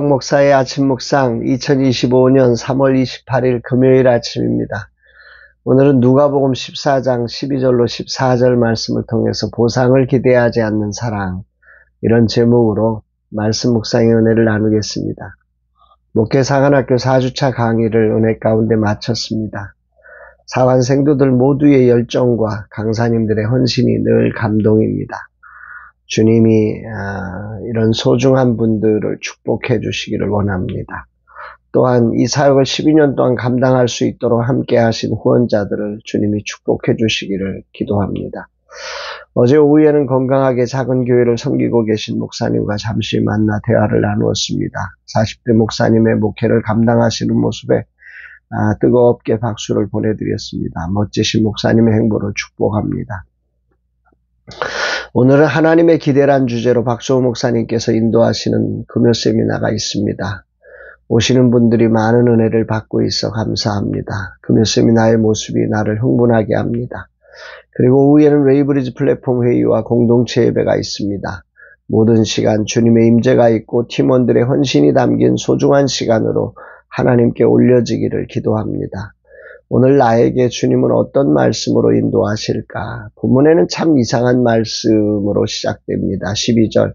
목사의 아침 묵상 2025년 3월 28일 금요일 아침입니다. 오늘은 누가복음 14장 12절로 14절 말씀을 통해서 보상을 기대하지 않는 사랑, 이런 제목으로 말씀 묵상의 은혜를 나누겠습니다. 목회 사관학교 4주차 강의를 은혜 가운데 마쳤습니다. 사관 생도들 모두의 열정과 강사님들의 헌신이 늘 감동입니다. 주님이 이런 소중한 분들을 축복해 주시기를 원합니다. 또한 이 사역을 12년 동안 감당할 수 있도록 함께 하신 후원자들을 주님이 축복해 주시기를 기도합니다. 어제 오후에는 건강하게 작은 교회를 섬기고 계신 목사님과 잠시 만나 대화를 나누었습니다. 40대 목사님의 목회를 감당하시는 모습에 뜨겁게 박수를 보내드렸습니다. 멋지신 목사님의 행보를 축복합니다. 오늘은 하나님의 기대란 주제로 박수호 목사님께서 인도하시는 금요 세미나가 있습니다. 오시는 분들이 많은 은혜를 받고 있어 감사합니다. 금요 세미나의 모습이 나를 흥분하게 합니다. 그리고 오후에는 웨이브리지 플랫폼 회의와 공동체 예배가 있습니다. 모든 시간 주님의 임재가 있고 팀원들의 헌신이 담긴 소중한 시간으로 하나님께 올려지기를 기도합니다. 오늘 나에게 주님은 어떤 말씀으로 인도하실까? 본문에는 참 이상한 말씀으로 시작됩니다. 12절.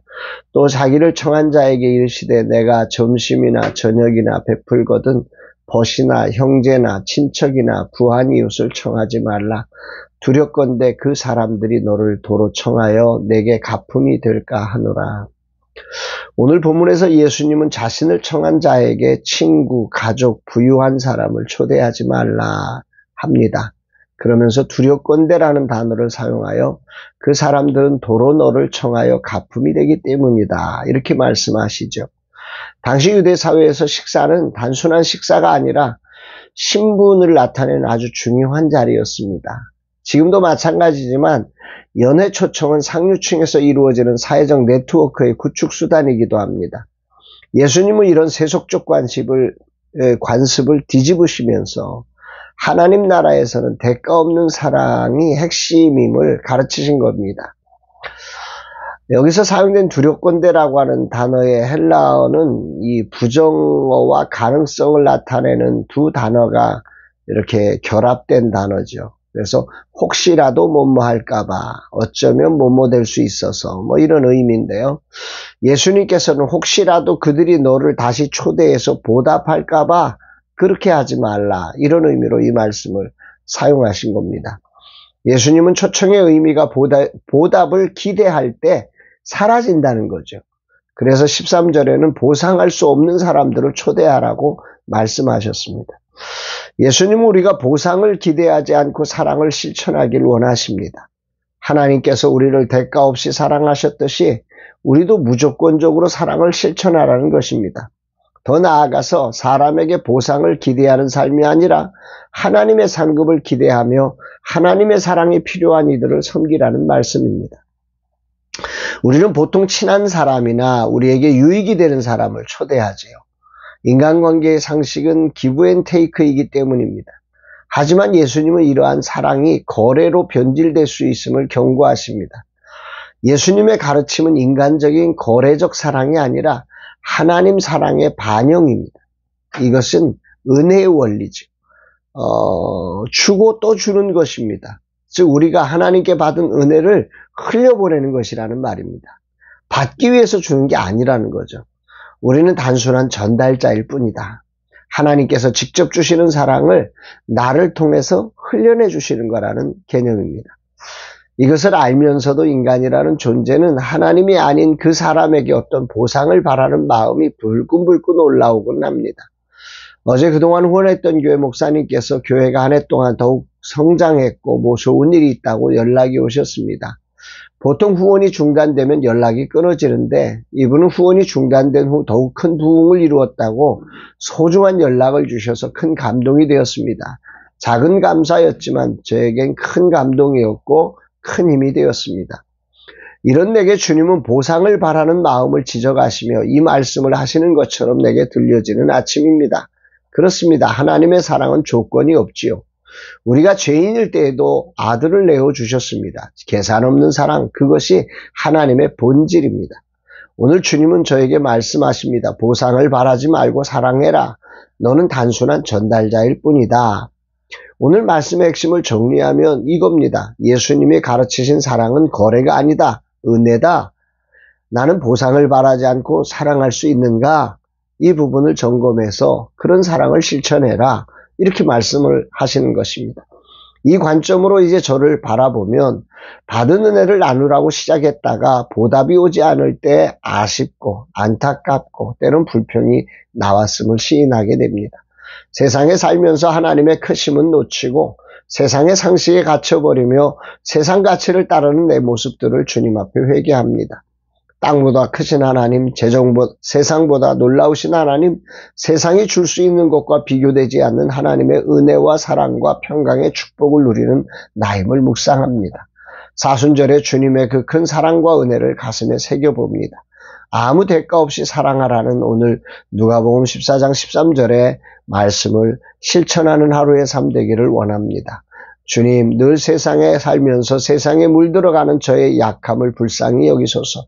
또 자기를 청한 자에게 이르시되 내가 점심이나 저녁이나 베풀거든 벗이나 형제나 친척이나 부한 이웃을 청하지 말라. 두렵건대 그 사람들이 너를 도로 청하여 내게 갚음이 될까 하노라. 오늘 본문에서 예수님은 자신을 청한 자에게 친구, 가족, 부유한 사람을 초대하지 말라 합니다. 그러면서 두렵건대라는 단어를 사용하여 그 사람들은 도로 너를 청하여 갚음이 되기 때문이다. 이렇게 말씀하시죠. 당시 유대 사회에서 식사는 단순한 식사가 아니라 신분을 나타내는 아주 중요한 자리였습니다. 지금도 마찬가지지만 연회 초청은 상류층에서 이루어지는 사회적 네트워크의 구축수단이기도 합니다. 예수님은 이런 세속적 관습을 뒤집으시면서 하나님 나라에서는 대가 없는 사랑이 핵심임을 가르치신 겁니다. 여기서 사용된 두렵건대라고 하는 단어의 헬라어는 이 부정어와 가능성을 나타내는 두 단어가 이렇게 결합된 단어죠. 그래서 혹시라도 뭐뭐 할까봐, 어쩌면 뭐뭐 될 수 있어서 이런 의미인데요. 예수님께서는 혹시라도 그들이 너를 다시 초대해서 보답할까봐 그렇게 하지 말라, 이런 의미로 이 말씀을 사용하신 겁니다. 예수님은 초청의 의미가 보답을 기대할 때 사라진다는 거죠. 그래서 13절에는 보상할 수 없는 사람들을 초대하라고 말씀하셨습니다. 예수님은 우리가 보상을 기대하지 않고 사랑을 실천하길 원하십니다. 하나님께서 우리를 대가 없이 사랑하셨듯이 우리도 무조건적으로 사랑을 실천하라는 것입니다. 더 나아가서 사람에게 보상을 기대하는 삶이 아니라 하나님의 상급을 기대하며 하나님의 사랑이 필요한 이들을 섬기라는 말씀입니다. 우리는 보통 친한 사람이나 우리에게 유익이 되는 사람을 초대하지요. 인간관계의 상식은 기브 앤 테이크이기 때문입니다. 하지만 예수님은 이러한 사랑이 거래로 변질될 수 있음을 경고하십니다. 예수님의 가르침은 인간적인 거래적 사랑이 아니라 하나님 사랑의 반영입니다. 이것은 은혜의 원리죠. 주고 또 주는 것입니다. 즉 우리가 하나님께 받은 은혜를 흘려보내는 것이라는 말입니다. 받기 위해서 주는 게 아니라는 거죠. 우리는 단순한 전달자일 뿐이다. 하나님께서 직접 주시는 사랑을 나를 통해서 흘려내 주시는 거라는 개념입니다. 이것을 알면서도 인간이라는 존재는 하나님이 아닌 그 사람에게 어떤 보상을 바라는 마음이 불끈불끈 올라오곤 합니다. 어제 그동안 후원했던 교회 목사님께서 교회가 한 해 동안 더욱 성장했고 뭐 좋은 일이 있다고 연락이 오셨습니다. 보통 후원이 중단되면 연락이 끊어지는데 이분은 후원이 중단된 후 더욱 큰 부흥을 이루었다고 소중한 연락을 주셔서 큰 감동이 되었습니다. 작은 감사였지만 저에겐 큰 감동이었고 큰 힘이 되었습니다. 이런 내게 주님은 보상을 바라는 마음을 지적하시며 이 말씀을 하시는 것처럼 내게 들려지는 아침입니다. 그렇습니다. 하나님의 사랑은 조건이 없지요. 우리가 죄인일 때에도 아들을 내어주셨습니다. 계산 없는 사랑, 그것이 하나님의 본질입니다. 오늘 주님은 저에게 말씀하십니다. 보상을 바라지 말고 사랑해라. 너는 단순한 전달자일 뿐이다. 오늘 말씀의 핵심을 정리하면 이겁니다. 예수님이 가르치신 사랑은 거래가 아니다. 은혜다. 나는 보상을 바라지 않고 사랑할 수 있는가? 이 부분을 점검해서 그런 사랑을 실천해라. 이렇게 말씀을 하시는 것입니다. 이 관점으로 이제 저를 바라보면 받은 은혜를 나누라고 시작했다가 보답이 오지 않을 때 아쉽고 안타깝고 때론 불평이 나왔음을 시인하게 됩니다. 세상에 살면서 하나님의 크심은 놓치고 세상의 상식에 갇혀버리며 세상 가치를 따르는 내 모습들을 주님 앞에 회개합니다. 땅보다 크신 하나님, 세상보다 놀라우신 하나님, 세상이 줄 수 있는 것과 비교되지 않는 하나님의 은혜와 사랑과 평강의 축복을 누리는 나임을 묵상합니다. 사순절에 주님의 그 큰 사랑과 은혜를 가슴에 새겨봅니다. 아무 대가 없이 사랑하라는 오늘 누가복음 14장 13절의 말씀을 실천하는 하루의 삶 되기를 원합니다. 주님, 늘 세상에 살면서 세상에 물들어가는 저의 약함을 불쌍히 여기소서.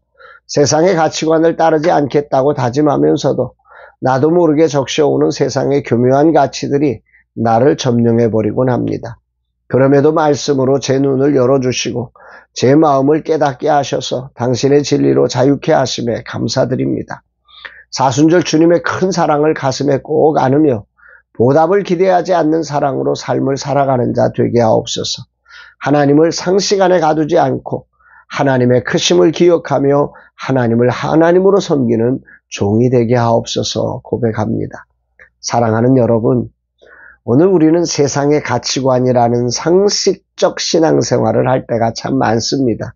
세상의 가치관을 따르지 않겠다고 다짐하면서도 나도 모르게 적셔오는 세상의 교묘한 가치들이 나를 점령해버리곤 합니다. 그럼에도 말씀으로 제 눈을 열어주시고 제 마음을 깨닫게 하셔서 당신의 진리로 자유케 하심에 감사드립니다. 사순절 주님의 큰 사랑을 가슴에 꼭 안으며 보답을 기대하지 않는 사랑으로 삶을 살아가는 자 되게 하옵소서. 하나님을 상식 안에 가두지 않고 하나님의 크심을 기억하며 하나님을 하나님으로 섬기는 종이 되게 하옵소서 고백합니다. 사랑하는 여러분, 오늘 우리는 세상의 가치관이라는 상식적 신앙생활을 할 때가 참 많습니다.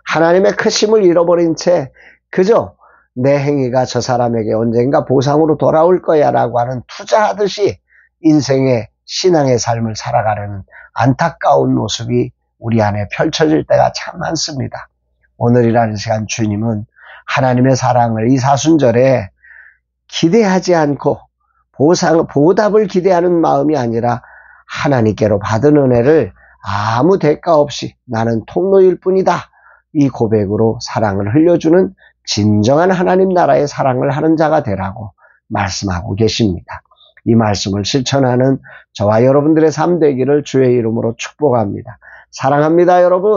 하나님의 크심을 잃어버린 채 그저 내 행위가 저 사람에게 언젠가 보상으로 돌아올 거야 라고 하는 투자하듯이 인생의 신앙의 삶을 살아가려는 안타까운 모습이 우리 안에 펼쳐질 때가 참 많습니다. 오늘이라는 시간 주님은 하나님의 사랑을 이 사순절에 기대하지 않고 보답을 기대하는 마음이 아니라 하나님께로 받은 은혜를 아무 대가 없이 나는 통로일 뿐이다. 이 고백으로 사랑을 흘려주는 진정한 하나님 나라의 사랑을 하는 자가 되라고 말씀하고 계십니다. 이 말씀을 실천하는 저와 여러분들의 삶 되기를 주의 이름으로 축복합니다. 사랑합니다, 여러분.